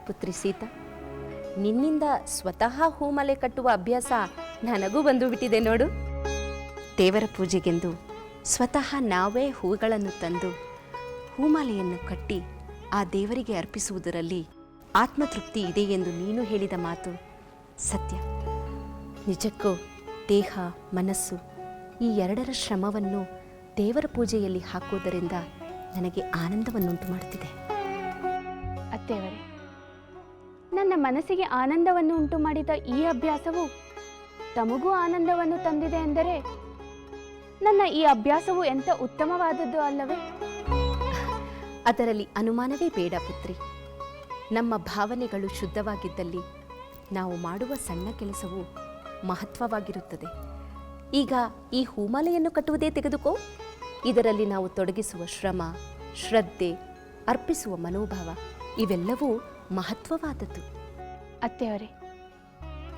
ಪುತ್ರಿ ಸೀತಾ, ನಿನ್ನಿಂದ ಸ್ವತಃ ಹೂಮಾಲೆ ಕಟ್ಟುವ ಅಭ್ಯಾಸ ನನಗೂ ಬಂದು ಬಿಟ್ಟಿದೆ ನೋಡು. ದೇವರ ಪೂಜೆಗೆಂದು ಸ್ವತಃ ನಾವೇ ಹೂಗಳನ್ನು ತಂದು ಹೂಮಾಲೆಯನ್ನು ಕಟ್ಟಿ ಆ ದೇವರಿಗೆ ಅರ್ಪಿಸುವುದರಲ್ಲಿ ಆತ್ಮತೃಪ್ತಿ ಇದೆ ಎಂದು ನೀನು ಹೇಳಿದ ಮಾತು ಸತ್ಯ. ನಿಜಕ್ಕೂ ದೇಹ ಮನಸ್ಸು ಈ ಎರಡರ ಶ್ರಮವನ್ನು ದೇವರ ಪೂಜೆಯಲ್ಲಿ ಹಾಕುವುದರಿಂದ ನನಗೆ ಆನಂದವನ್ನುಂಟು ಮಾಡುತ್ತಿದೆ. ಅತ್ತೆಯವರೇ, ನನ್ನ ಮನಸ್ಸಿಗೆ ಆನಂದವನ್ನು ಉಂಟು ಮಾಡಿದ ಈ ಅಭ್ಯಾಸವು ತಮಗೂ ಆನಂದವನ್ನು ತಂದಿದೆ ಎಂದರೆ ನನ್ನ ಈ ಅಭ್ಯಾಸವು ಎಂಥ ಉತ್ತಮವಾದದ್ದು ಅಲ್ಲವೇ? ಅದರಲ್ಲಿ ಅನುಮಾನವೇ ಬೇಡ ಪುತ್ರಿ. ನಮ್ಮ ಭಾವನೆಗಳು ಶುದ್ಧವಾಗಿದ್ದಲ್ಲಿ ನಾವು ಮಾಡುವ ಸಣ್ಣ ಕೆಲಸವು ಮಹತ್ವವಾಗಿರುತ್ತದೆ. ಈಗ ಈ ಹೂಮಾಲೆಯನ್ನು ಕಟ್ಟುವುದೇ ತೆಗೆದುಕೋ. ಇದರಲ್ಲಿ ನಾವು ತೊಡಗಿಸುವ ಶ್ರಮ, ಶ್ರದ್ಧೆ, ಅರ್ಪಿಸುವ ಮನೋಭಾವ ಇವೆಲ್ಲವೂ ಮಹತ್ವವಾದದ್ದು. ಅತ್ತೆಯವರೇ,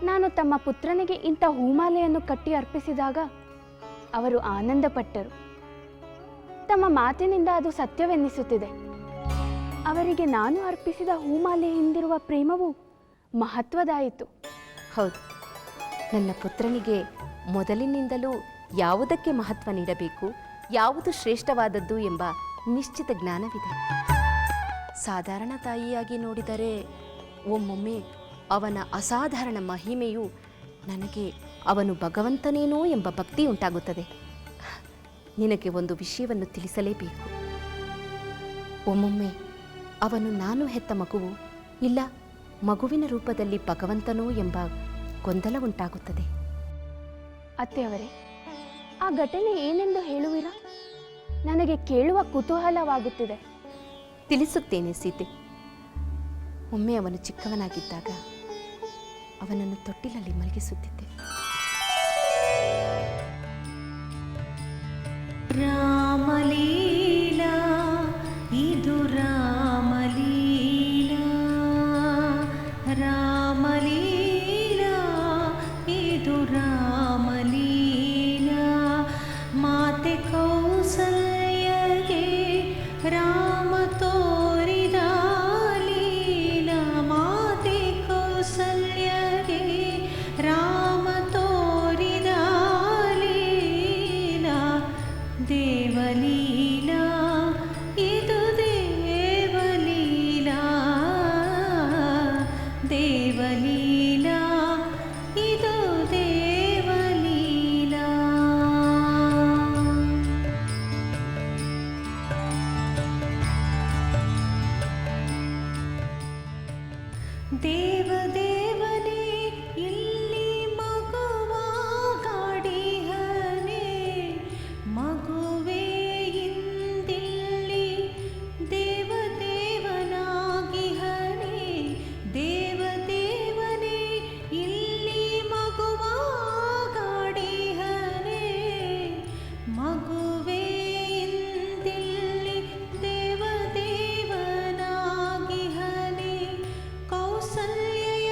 ನಾನು ತಮ್ಮ ಪುತ್ರನಿಗೆ ಇಂಥ ಹೂಮಾಲೆಯನ್ನು ಕಟ್ಟಿ ಅರ್ಪಿಸಿದಾಗ ಅವರು ಆನಂದಪಟ್ಟರು. ತಮ್ಮ ಮಾತಿನಿಂದ ಅದು ಸತ್ಯವೆನ್ನಿಸುತ್ತಿದೆ. ಅವರಿಗೆ ನಾನು ಅರ್ಪಿಸಿದ ಹೂಮಾಲೆ ಹಿಂದಿರುವ ಪ್ರೇಮವು ಮಹತ್ವದಾಯಿತು. ಹೌದು, ನನ್ನ ಪುತ್ರನಿಗೆ ಮೊದಲಿನಿಂದಲೂ ಯಾವುದಕ್ಕೆ ಮಹತ್ವ ನೀಡಬೇಕು, ಯಾವುದು ಶ್ರೇಷ್ಠವಾದದ್ದು ಎಂಬ ನಿಶ್ಚಿತ ಜ್ಞಾನವಿದೆ. ಸಾಧಾರಣ ತಾಯಿಯಾಗಿ ನೋಡಿದರೆ ಒಮ್ಮೊಮ್ಮೆ ಅವನ ಅಸಾಧಾರಣ ಮಹಿಮೆಯು ನನಗೆ ಅವನು ಭಗವಂತನೇನೋ ಎಂಬ ಭಕ್ತಿ ಉಂಟಾಗುತ್ತದೆ. ನಿನಗೆ ಒಂದು ವಿಷಯವನ್ನು ತಿಳಿಸಲೇಬೇಕು. ಒಮ್ಮೊಮ್ಮೆ ಅವನು ನಾನು ಹೆತ್ತ ಮಗುವು ಇಲ್ಲ ಮಗುವಿನ ರೂಪದಲ್ಲಿ ಭಗವಂತನೋ ಎಂಬ ಗೊಂದಲ ಉಂಟಾಗುತ್ತದೆ. ಅತ್ತೆಯವರೇ, ಆ ಘಟನೆ ಏನೆಂದು ಹೇಳುವಿರಾ? ನನಗೆ ಕೇಳುವ ಕುತೂಹಲವಾಗುತ್ತಿದೆ. ತಿಳಿಸುತ್ತೇನೆ ಸೀತೆ. ಒಮ್ಮೆ ಅವನು ಚಿಕ್ಕವನಾಗಿದ್ದಾಗ ಅವನನ್ನು ತೊಟ್ಟಿಲಲ್ಲಿ ಮಲಗಿಸುತ್ತಿದ್ದೆ. ರಾಮಲೀಲಾ ಇದು ರಾಮಲೀಲಾ, ರಾಮಲೀಲಾ ಇದು ರಾಮಲೀಲಾ. ಮಾತೆ ಕೌಸಲ್ಯಗೆ ರಾಮ ತೋರಿದ ಲೀಲಾ, ಮಾತೆ ಕೌಸಲ್ಯಗೆ ರಾಮ ತೋರಿದ ಲೀಲಾ. ದೇವಲೀಲಾ ಇದು ದೇವಲೀಲಾ, ದೇವಲೀಲಾ ಇದು ದೇವಲೀಲಾ. ದೇವದೇವನೇ ಇಲ್ಲಿ ಮಗುವಾಗಾಡಿಹನೆ, ಮಗುವೇ ಇಂದಿಲ್ಲಿ ದೇವದೇವನಾಗಿಹನೆ. ದೇವದೇವನೇ ಇಲ್ಲಿ ಮಗುವಾಗಾಡಿಹನೆ, ಮಗುವೇ ಇಂದಿಲ್ಲಿ ದೇವದೇವನಾಗಿಹನೆ. ಕೌಸಲ್ಯೆಯ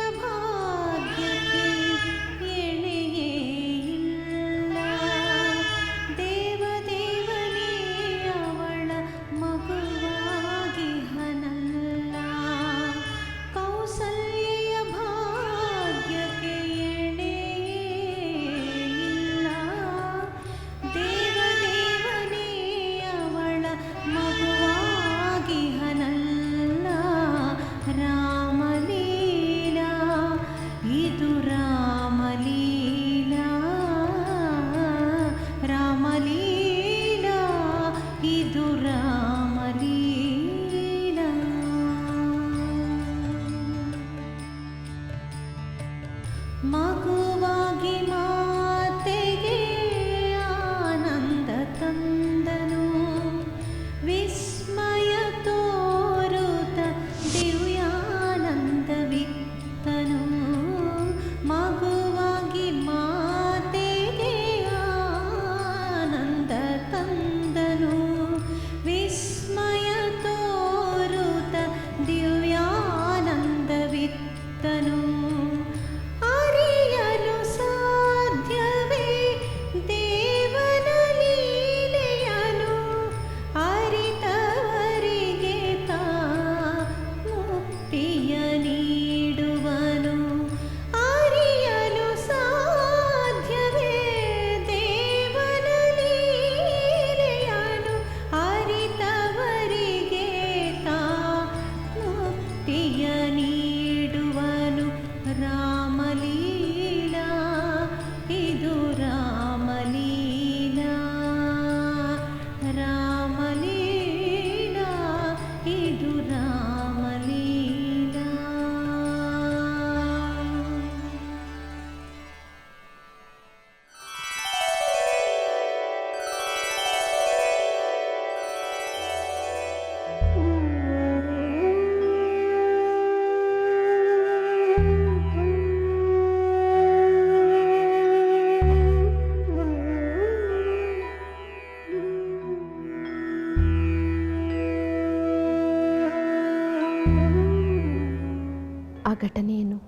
ಘಟನೆಯನ್ನು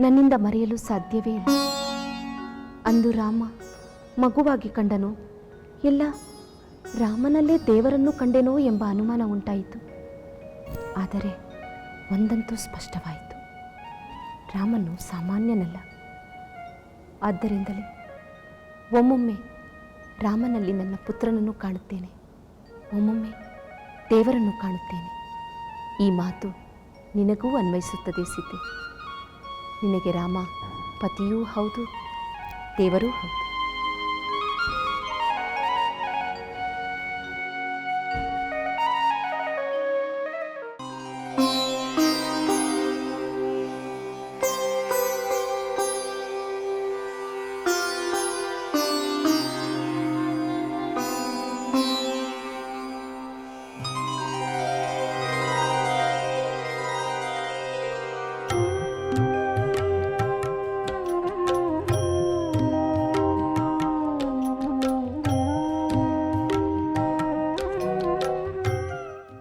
ನನ್ನಿಂದ ಮರೆಯಲು ಸಾಧ್ಯವೇ ಇಲ್ಲ. ಅಂದು ರಾಮ ಮಗುವಾಗಿ ಕಂಡನೋ ಇಲ್ಲ ರಾಮನಲ್ಲೇ ದೇವರನ್ನು ಕಂಡೆನೋ ಎಂಬ ಅನುಮಾನ ಉಂಟಾಯಿತು. ಆದರೆ ಒಂದಂತೂ ಸ್ಪಷ್ಟವಾಯಿತು, ರಾಮನು ಸಾಮಾನ್ಯನಲ್ಲ. ಆದ್ದರಿಂದಲೇ ಒಮ್ಮೊಮ್ಮೆ ರಾಮನಲ್ಲಿ ನನ್ನ ಪುತ್ರನನ್ನು ಕಾಣುತ್ತೇನೆ, ಒಮ್ಮೊಮ್ಮೆ ದೇವರನ್ನು ಕಾಣುತ್ತೇನೆ. ಈ ಮಾತು ನಿನಗೂ ಅನ್ವಯಿಸುತ್ತದೆ ಸೀತೆ. ನಿನಗೆ ರಾಮ ಪತಿಯೂ ಹೌದು, ದೇವರೂ ಹೌದು.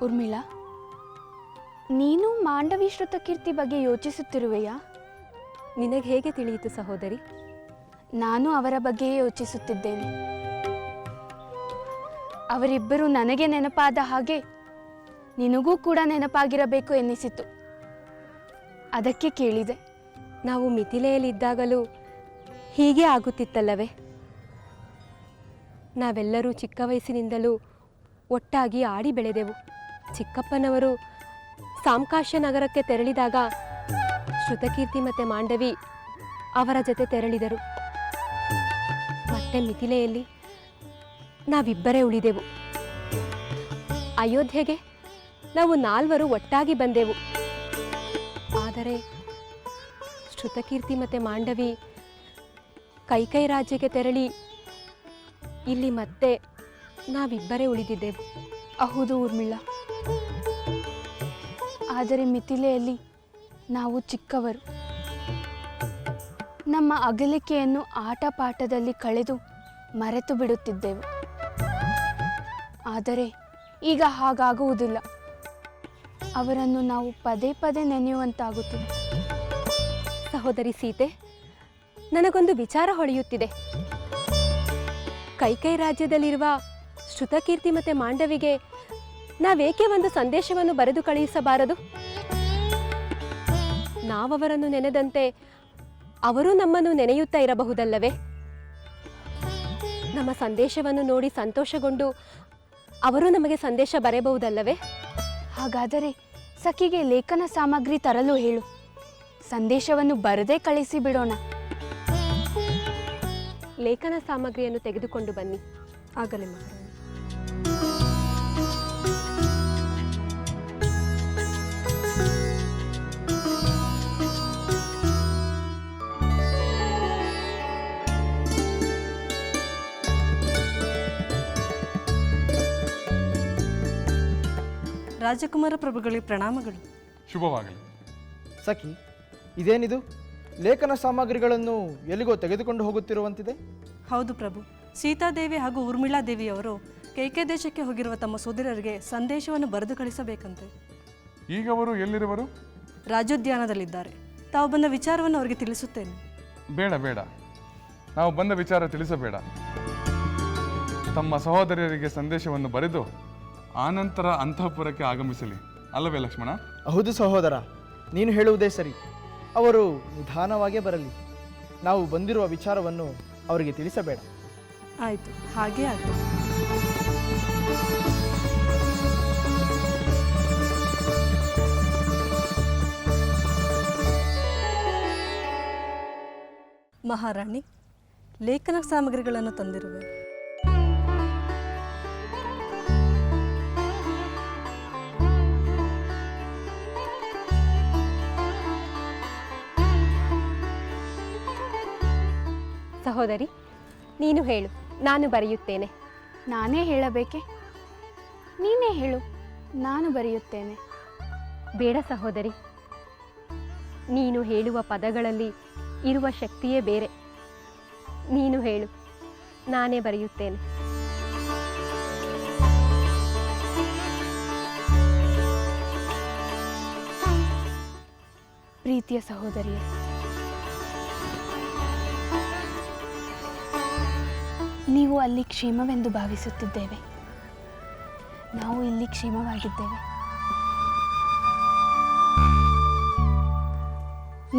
ಊರ್ಮಿಳಾ, ನೀನು ಮಾಂಡವಿ ಶ್ರುತಕೀರ್ತಿ ಬಗ್ಗೆ ಯೋಚಿಸುತ್ತಿರುವೆಯಾ? ನಿನಗೆ ಹೇಗೆ ತಿಳಿಯಿತು ಸಹೋದರಿ? ನಾನು ಅವರ ಬಗ್ಗೆಯೇ ಯೋಚಿಸುತ್ತಿದ್ದೇನೆ. ಅವರಿಬ್ಬರು ನನಗೆ ನೆನಪಾದ ಹಾಗೆ ನಿನಗೂ ಕೂಡ ನೆನಪಾಗಿರಬೇಕು ಎನ್ನಿಸಿತು. ಅದಕ್ಕೆ ಕೇಳಿದೆ. ನಾವು ಮಿಥಿಲೆಯಲ್ಲಿದ್ದಾಗಲೂ ಹೀಗೆ ಆಗುತ್ತಿತ್ತಲ್ಲವೇ? ನಾವೆಲ್ಲರೂ ಚಿಕ್ಕ ವಯಸ್ಸಿನಿಂದಲೂ ಒಟ್ಟಾಗಿ ಆಡಿ ಬೆಳೆದೆವು. ಚಿಕ್ಕಪ್ಪನವರು ಸಾಂಕಾಶ್ಯ ನಗರಕ್ಕೆ ತೆರಳಿದಾಗ ಶ್ರುತಕೀರ್ತಿ ಮತ್ತು ಮಾಂಡವಿ ಅವರ ಜೊತೆ ತೆರಳಿದರು. ಮತ್ತೆ ಮಿಥಿಲೆಯಲ್ಲಿ ನಾವಿಬ್ಬರೇ ಉಳಿದೆವು. ಅಯೋಧ್ಯೆಗೆ ನಾವು 4 ಒಟ್ಟಾಗಿ ಬಂದೆವು. ಆದರೆ ಶ್ರುತಕೀರ್ತಿ ಮತ್ತು ಮಾಂಡವಿ ಕೈಕೈ ರಾಜ್ಯಕ್ಕೆ ತೆರಳಿ ಇಲ್ಲಿ ಮತ್ತೆ ನಾವಿಬ್ಬರೇ ಉಳಿದಿದ್ದೆವು. ಹೌದು ಊರ್ಮಿಳಾ, ಆದರೆ ಮಿಥಿಲೆಯಲ್ಲಿ ನಾವು ಚಿಕ್ಕವರು. ನಮ್ಮ ಅಗಲಿಕೆಯನ್ನು ಆಟ ಪಾಠದಲ್ಲಿ ಕಳೆದು ಮರೆತು ಬಿಡುತ್ತಿದ್ದೆವು. ಆದರೆ ಈಗ ಹಾಗಾಗುವುದಿಲ್ಲ. ಅವರನ್ನು ನಾವು ಪದೇ ಪದೇ ನೆನೆಯುವಂತಾಗುತ್ತದೆ. ಸಹೋದರಿ ಸೀತೆ, ನನಗೊಂದು ವಿಚಾರ ಹೊಳೆಯುತ್ತಿದೆ. ಕೈಕೈ ರಾಜ್ಯದಲ್ಲಿರುವ ಶ್ರುತಕೀರ್ತಿ ಮತ್ತು ಮಾಂಡವಿಗೆ ನಾವೇಕೆ ಒಂದು ಸಂದೇಶವನ್ನು ಬರೆದು ಕಳುಹಿಸಬಾರದು? ನಾವವರನ್ನು ನೆನೆದಂತೆ ಅವರು ನಮ್ಮನ್ನು ನೆನೆಯುತ್ತಾ ಇರಬಹುದಲ್ಲವೇ? ನಮ್ಮ ಸಂದೇಶವನ್ನು ನೋಡಿ ಸಂತೋಷಗೊಂಡು ಅವರು ನಮಗೆ ಸಂದೇಶ ಬರೆಯಬಹುದಲ್ಲವೇ? ಹಾಗಾದರೆ ಸಖಿಗೆ ಲೇಖನ ಸಾಮಗ್ರಿ ತರಲು ಹೇಳು. ಸಂದೇಶವನ್ನು ಬರದೇ ಕಳಿಸಿ ಬಿಡೋಣ. ಲೇಖನ ಸಾಮಗ್ರಿಯನ್ನು ತೆಗೆದುಕೊಂಡು ಬನ್ನಿ. ಆಗಲಿ ಮಹಾರಾಣಿ. ರಾಜಕುಮಾರ ಪ್ರಭುಗಳಿಗೆ ಪ್ರಣಾಮಗಳು. ಶುಭವಾಗಲಿ. ಸಖಿ, ಇದೇನಿದು? ಲೇಖನ ಸಾಮಗ್ರಿಗಳನ್ನು ಎಲ್ಲಿಗೋ ತೆಗೆದುಕೊಂಡು ಹೋಗುತ್ತಿರುವಂತಿದೆ. ಹೌದು ಪ್ರಭು, ಸೀತಾದೇವಿ ಹಾಗೂ ಊರ್ಮಿಳಾ ದೇವಿಯವರು ಕೈಕೆ ದೇಶಕ್ಕೆ ಹೋಗಿರುವ ತಮ್ಮ ಸೋದರರಿಗೆ ಸಂದೇಶವನ್ನು ಬರೆದು ಕಳಿಸಬೇಕಂತೆ. ಈಗ ಅವರು ಎಲ್ಲಿರುವರು? ರಾಜೋದ್ಯಾನದಲ್ಲಿದ್ದಾರೆ. ತಾವು ಬಂದ ವಿಚಾರವನ್ನು ಅವರಿಗೆ ತಿಳಿಸುತ್ತೇನೆ. ಬೇಡ ಬೇಡ, ನಾವು ಬಂದ ವಿಚಾರ ತಿಳಿಸಬೇಡ. ತಮ್ಮ ಸಹೋದರಿಯರಿಗೆ ಸಂದೇಶವನ್ನು ಬರೆದು ಆನಂತರ ಅಂತಃಪುರಕ್ಕೆ ಆಗಮಿಸಲಿ, ಅಲ್ಲವೇ ಲಕ್ಷ್ಮಣ? ಹೌದು ಸಹೋದರ, ನೀನು ಹೇಳುವುದೇ ಸರಿ. ಅವರು ನಿಧಾನವಾಗೇ ಬರಲಿ. ನಾವು ಬಂದಿರುವ ವಿಚಾರವನ್ನು ಅವರಿಗೆ ತಿಳಿಸಬೇಡ. ಆಯಿತು, ಹಾಗೇ ಆಯಿತು. ಮಹಾರಾಣಿ, ಲೇಖನ ಸಾಮಗ್ರಿಗಳನ್ನು ತಂದಿರುವೆ. ಸಹೋದರಿ, ನೀನು ಹೇಳು, ನಾನು ಬರೆಯುತ್ತೇನೆ. ನಾನೇ ಹೇಳಬೇಕೆ? ನೀನೇ ಹೇಳು, ನಾನು ಬರೆಯುತ್ತೇನೆ. ಬೇಡ ಸಹೋದರಿ, ನೀನು ಹೇಳುವ ಪದಗಳಲ್ಲಿ ಇರುವ ಶಕ್ತಿಯೇ ಬೇರೆ. ನೀನು ಹೇಳು, ನಾನೇ ಬರೆಯುತ್ತೇನೆ. ಪ್ರೀತಿಯ ಸಹೋದರಿಯೇ, ನೀವು ಅಲ್ಲಿ ಕ್ಷೇಮವೆಂದು ಭಾವಿಸುತ್ತಿದ್ದೇವೆ. ನಾವು ಇಲ್ಲಿ ಕ್ಷೇಮವಾಗಿದ್ದೇವೆ.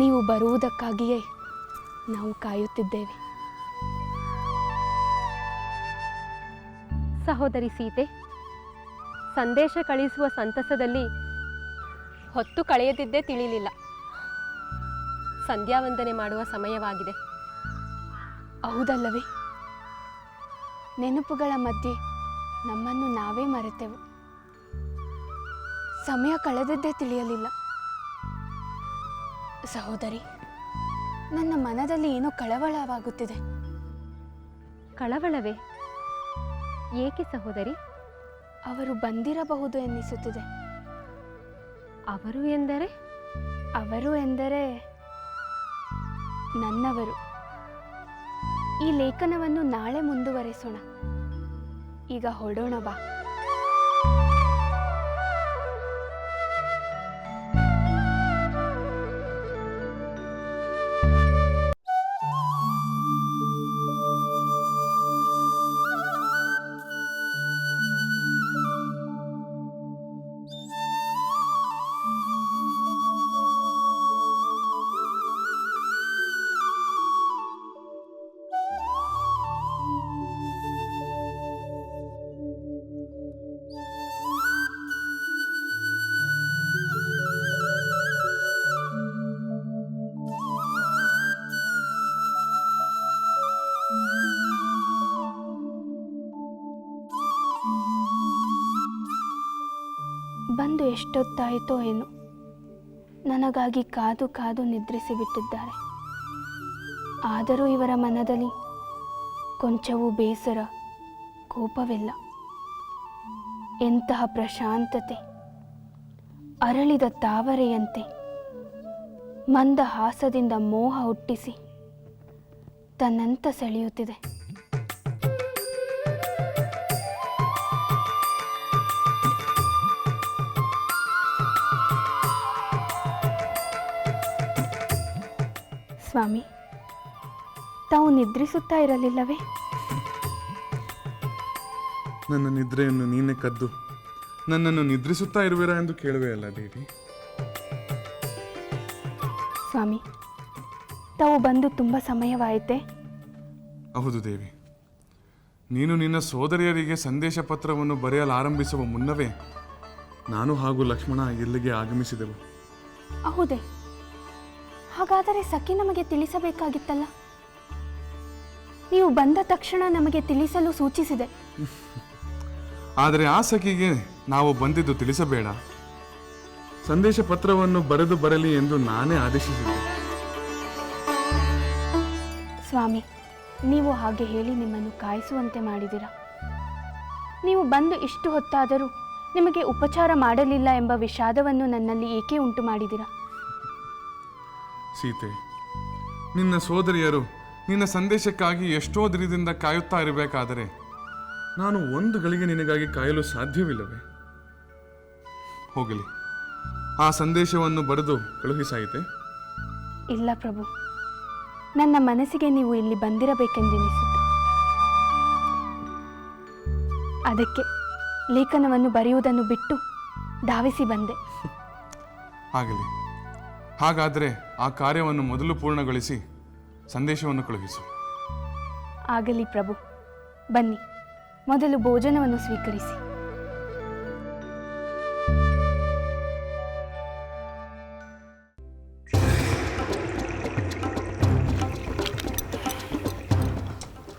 ನೀವು ಬರುವುದಕ್ಕಾಗಿಯೇ ನಾವು ಕಾಯುತ್ತಿದ್ದೇವೆ. ಸಹೋದರಿ ಸೀತೆ, ಸಂದೇಶ ಕಳಿಸುವ ಸಂತಸದಲ್ಲಿ ಹೊತ್ತು ಕಳೆಯದಿದ್ದೇ ತಿಳಿಲಿಲ್ಲ. ಸಂಧ್ಯಾವಂದನೆ ಮಾಡುವ ಸಮಯವಾಗಿದೆ. ಹೌದಲ್ಲವೇ? ನೆನಪುಗಳ ಮಧ್ಯೆ ನಮ್ಮನ್ನು ನಾವೇ ಮರೆತೆವು. ಸಮಯ ಕಳೆದದ್ದೇ ತಿಳಿಯಲಿಲ್ಲ. ಸಹೋದರಿ, ನನ್ನ ಮನದಲ್ಲಿ ಏನೋ ಕಳವಳವಾಗುತ್ತಿದೆ. ಕಳವಳವೇ? ಏಕೆ ಸಹೋದರಿ? ಅವರು ಬಂದಿರಬಹುದು ಎನ್ನಿಸುತ್ತಿದೆ. ಅವರು ಎಂದರೆ? ಅವರು ಎಂದರೆ ನನ್ನವರು. ಈ ಲೇಖನವನ್ನು ನಾಳೆ ಮುಂದುವರೆಸೋಣ. ಈಗ ಹೊರಡೋಣ ಬಾ. ಬಂದು ಎಷ್ಟೊತ್ತಾಯಿತೋ ಏನು, ನನಗಾಗಿ ಕಾದು ಕಾದು ನಿದ್ರಿಸಿಬಿಟ್ಟಿದ್ದಾರೆ. ಆದರೂ ಇವರ ಮನದಲ್ಲಿ ಕೊಂಚವೂ ಬೇಸರ, ಕೋಪವಿಲ್ಲ. ಎಂತಹ ಪ್ರಶಾಂತತೆ! ಅರಳಿದ ತಾವರೆಯಂತೆ ಮಂದ ಹಾಸದಿಂದ ಮೋಹ ಹುಟ್ಟಿಸಿ ತನ್ನಂತ ಸೆಳೆಯುತ್ತಿದೆ. ಸ್ವಾಮಿ, ತಾವು ನಿದ್ರಿಸುತ್ತಾ ಇರಲಿಲ್ಲವೇ? ನನ್ನ ನಿದ್ರೆಯನ್ನು ನೀನೇ ಕದ್ದು ನನ್ನನ್ನು ನಿದ್ರಿಸುತ್ತಾ ಇರುವಿರಾ ಎಂದು ಕೇಳುವೆ ಅಲ್ಲ ದೇವಿ. ಸ್ವಾಮಿ, ತಾವು ಬಂದು ತುಂಬ ಸಮಯವಾಯಿತೆ? ಹೌದು ದೇವಿ, ನೀನು ನಿನ್ನ ಸೋದರಿಯರಿಗೆ ಸಂದೇಶ ಪತ್ರವನ್ನು ಬರೆಯಲು ಆರಂಭಿಸುವ ಮುನ್ನವೇ ನಾನು ಹಾಗೂ ಲಕ್ಷ್ಮಣ ಇಲ್ಲಿಗೆ ಆಗಮಿಸಿದೆವು. ಹೌದೇ? ಹಾಗಾದರೆ ಸಖಿ ನಮಗೆ ತಿಳಿಸಬೇಕಾಗಿತ್ತಲ್ಲ. ನೀವು ಬಂದ ತಕ್ಷಣ ನಮಗೆ ತಿಳಿಸಲು ಸೂಚಿಸಿದೆ. ಆದರೆ ಆ ಸಖಿಗೆ ನಾವು ಬಂದಿದ್ದು ತಿಳಿಸಬೇಡ, ಸಂದೇಶ ಪತ್ರವನ್ನು ಬರೆದು ಬರಲಿ ಎಂದು ನಾನೇ ಆದೇಶಿಸಿದ್ದೆ. ಸ್ವಾಮಿ, ನೀವು ಹಾಗೆ ಹೇಳಿ ನಿಮ್ಮನ್ನು ಕಾಯಿಸುವಂತೆ ಮಾಡಿದಿರ. ನೀವು ಬಂದು ಇಷ್ಟು ಹೊತ್ತಾದರೂ ನಿಮಗೆ ಉಪಚಾರ ಮಾಡಲಿಲ್ಲ ಎಂಬ ವಿಷಾದವನ್ನು ನನ್ನಲ್ಲಿ ಏಕೆ ಉಂಟು ಮಾಡಿದಿರ? ಸೀತೆ, ನಿನ್ನ ಸೋದರಿಯರು ನಿನ್ನ ಸಂದೇಶಕ್ಕಾಗಿ ಎಷ್ಟೋ ದಿನದಿಂದ ಕಾಯುತ್ತಾ ಇರಬೇಕಾದರೆ ನಾನು ಒಂದು ಗಳಿಗೆ ನಿನಗಾಗಿ ಕಾಯಲು ಸಾಧ್ಯವಿಲ್ಲವೇ? ಹೋಗಲಿ, ಆ ಸಂದೇಶವನ್ನು ಬರೆದು ಕಳುಹಿಸಾಯಿತೆ? ಇಲ್ಲ ಪ್ರಭು, ನನ್ನ ಮನಸ್ಸಿಗೆ ನೀವು ಇಲ್ಲಿ ಬಂದಿರಬೇಕೆಂದೆನಿಸಿತು. ಅದಕ್ಕೆ ಲೇಖನವನ್ನು ಬರೆಯುವುದನ್ನು ಬಿಟ್ಟು ಧಾವಿಸಿ ಬಂದೆ. ಆಗಲಿ, ಹಾಗಾದರೆ ಆ ಕಾರ್ಯವನ್ನು ಮೊದಲು ಪೂರ್ಣಗೊಳಿಸಿ ಸಂದೇಶವನ್ನು ಕಳುಹಿಸು. ಆಗಲಿ ಪ್ರಭು, ಬನ್ನಿ, ಮೊದಲು ಭೋಜನವನ್ನು ಸ್ವೀಕರಿಸಿ.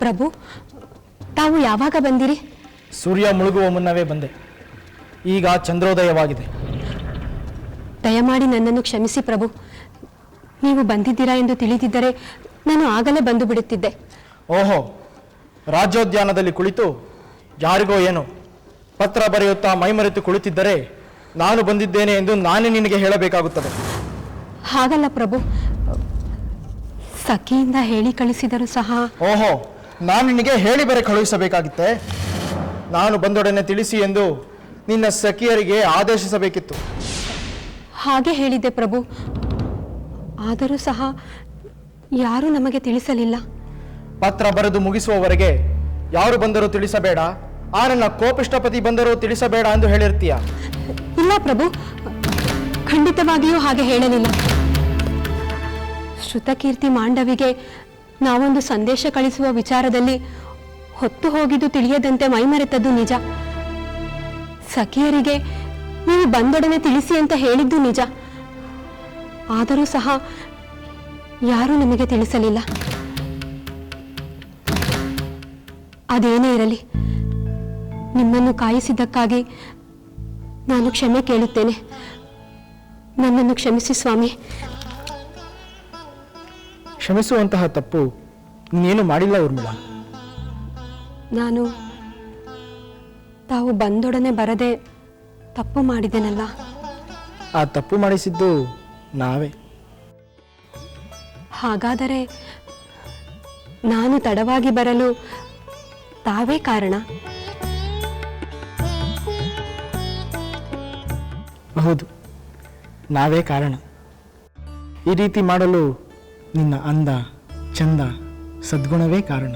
ಪ್ರಭು, ತಾವು ಯಾವಾಗ ಬಂದಿರಿ? ಸೂರ್ಯ ಮುಳುಗುವ ಮುನ್ನವೇ ಬಂದೆ. ಈಗ ಚಂದ್ರೋದಯವಾಗಿದೆ. ದಯಮಾಡಿ ನನ್ನನ್ನು ಕ್ಷಮಿಸಿ ಪ್ರಭು. ನೀವು ಬಂದಿದ್ದೀರಾ ಎಂದು ತಿಳಿದಿದ್ದರೆ ನಾನು ಆಗಲೇ ಬಂದು ಬಿಡುತ್ತಿದ್ದೆ. ಓಹೋ, ರಾಜ್ಯೋದ್ಯಾನದಲ್ಲಿ ಕುಳಿತು ಯಾರಿಗೋ ಏನೋ ಪತ್ರ ಬರೆಯುತ್ತಾ ಮೈಮರೆತು ಕುಳಿತಿದ್ದರೆ ನಾನು ಬಂದಿದ್ದೇನೆ ಎಂದು ನಾನೇ ನಿನಗೆ ಹೇಳಬೇಕಾಗುತ್ತದೆ. ಹಾಗಲ್ಲ ಪ್ರಭು, ಸಖಿಯಿಂದ ಹೇಳಿ ಕಳಿಸಿದರೂ ಸಹ. ಓಹೋ, ನಾನು ನಿನಗೆ ಹೇಳಿ ಬರೆ ಕಳುಹಿಸಬೇಕಾಗಿತ್ತೆ? ನಾನು ಬಂದೊಡನೆ ತಿಳಿಸಿ ಎಂದು ನಿನ್ನ ಸಖಿಯರಿಗೆ ಆದೇಶಿಸಬೇಕಿತ್ತು. ಹಾಗೆ ಹೇಳಿದ್ದೆ ಪ್ರಭು. ಆದರೂ ಸಹ ಯಾರೂ ನಮಗೆ ತಿಳಿಸಲಿಲ್ಲ. ಪತ್ರ ಬರೆದು ಮುಗಿಸುವವರೆಗೆ ಯಾರು ಬಂದರೂ ತಿಳಿಸಬೇಡ, ಆ ನನ್ನ ಕೋಪಿಷ್ಟಪತಿ ಬಂದರೂ ತಿಳಿಸಬೇಡ ಎಂದು ಹೇಳಿರ್ತೀಯ. ಇಲ್ಲ ಪ್ರಭು, ಖಂಡಿತವಾಗಿಯೂ ಹಾಗೆ ಹೇಳಲಿಲ್ಲ. ಶ್ರುತಕೀರ್ತಿ ಮಾಂಡವಿಗೆ ನಾವೊಂದು ಸಂದೇಶ ಕಳಿಸುವ ವಿಚಾರದಲ್ಲಿ ಹೊತ್ತು ಹೋಗಿದ್ದು ತಿಳಿಯದಂತೆ ಮೈಮರೆತದ್ದು ನಿಜ. ಸಖಿಯರಿಗೆ ನೀವು ಬಂದೊಡನೆ ತಿಳಿಸಿ ಅಂತ ಹೇಳಿದ್ದು ನಿಜ. ಆದರೂ ಸಹ ಯಾರೂ ನಿಮಗೆ ತಿಳಿಸಲಿಲ್ಲ. ಅದೇನೇ ಇರಲಿ, ನಿಮ್ಮನ್ನು ಕಾಯಿಸಿದ್ದಕ್ಕಾಗಿ ನಾನು ಕ್ಷಮೆ ಕೇಳುತ್ತೇನೆ. ನನ್ನನ್ನು ಕ್ಷಮಿಸಿ ಸ್ವಾಮಿ. ಕ್ಷಮಿಸುವಂತಹ ತಪ್ಪು ನೀನು ಮಾಡಿಲ್ಲ ಊರ್ಮಿಳಾ. ನಾನು ತಾವು ಬಂದೊಡನೆ ಬರದೆ ತಪ್ಪು ಮಾಡಿದೆನಲ್ಲ. ಆ ತಪ್ಪು ಮಾಡಿಸಿದ್ದು ನಾವೇ. ಹಾಗಾದರೆ ನಾನು ತಡವಾಗಿ ಬರಲು ತಾವೇ ಕಾರಣ? ಹೌದು, ನಾವೇ ಕಾರಣ. ಈ ರೀತಿ ಮಾಡಲು ನಿನ್ನ ಅಂದ, ಚಂದ, ಸದ್ಗುಣವೇ ಕಾರಣ.